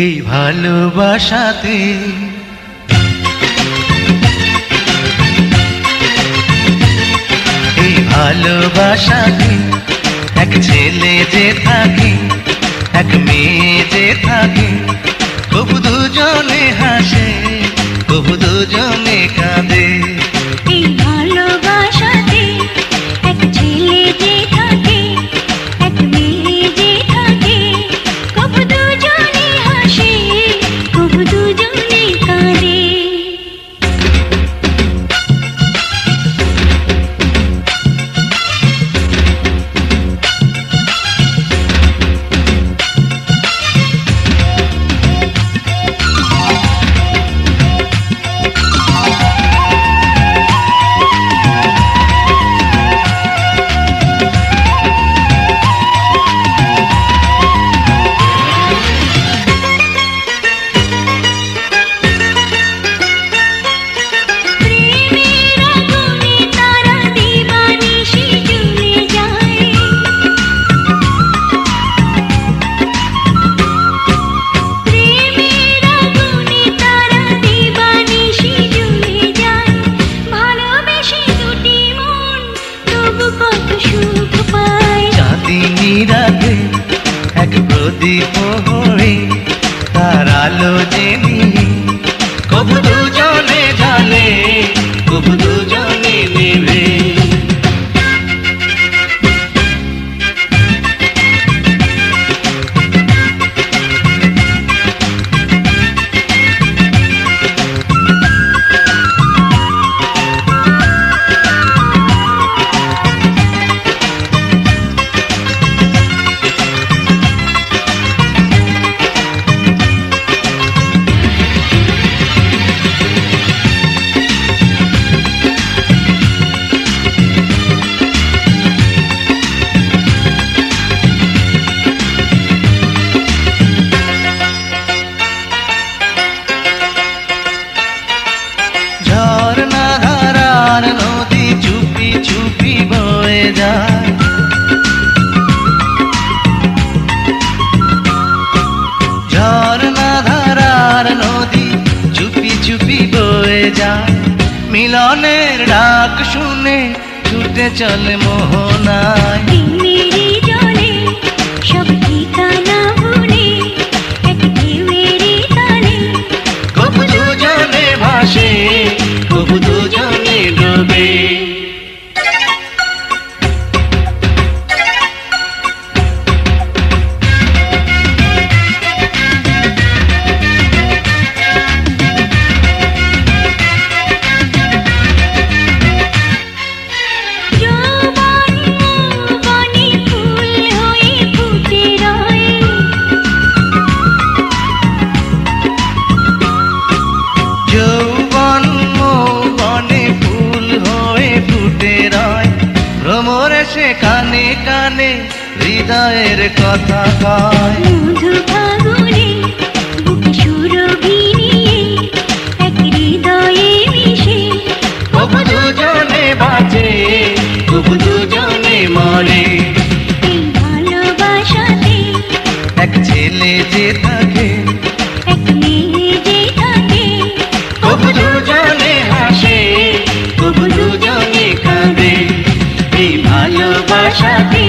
এই ভালোবাসাতে এই ভালোবাসাতে এক ছেলে যে থাকে এক মেয়ে যে থাকে, তবু দুজনে হাসে তবু দুজনে কাঁদে। এই ভালোবাসাতে এক ছেলে যে থাকে এক মেয়ে যে থাকে, কবু দুজনে হাসে কবু দুজনে কাঁদে। রাতে এক প্রদীপ হয়ে তার আলো জেনে, কবু দুজনে জানে কবু দুজনে নেবে। ঝর্ণা ধারার নদী চুপি চুপি বয়ে যায়, ঝর্ণা ধারার নদী চুপি চুপি বয়ে যায়। মিলনের ডাক শুনে ছুটে চলে মোহনায়, মেরি জলে সব ঠিকানা ভুলে এক ঢেউয়েরই তালে, কবু দুজনে ভাসে কবু দুজনে ডোবে। যৌবন মৌবনে ফুল হয়ে ফুটে রয়, ভ্রমরে সে কানে কানে হৃদয়ের কথা কয়। মধু ফাগুনে বুকে সুরভি নিয়ে এক হৃদয়ে মিশে, কবু দুজনে বাঁচে কবু দুজনে মরে। এই ভালোবাসাতে এক ছেলে যে থাকে এক মেয়ে যে থাকে, কবু দুজনে হাসে কবু দুজনে কাঁদে। এই ভালোবাসাতে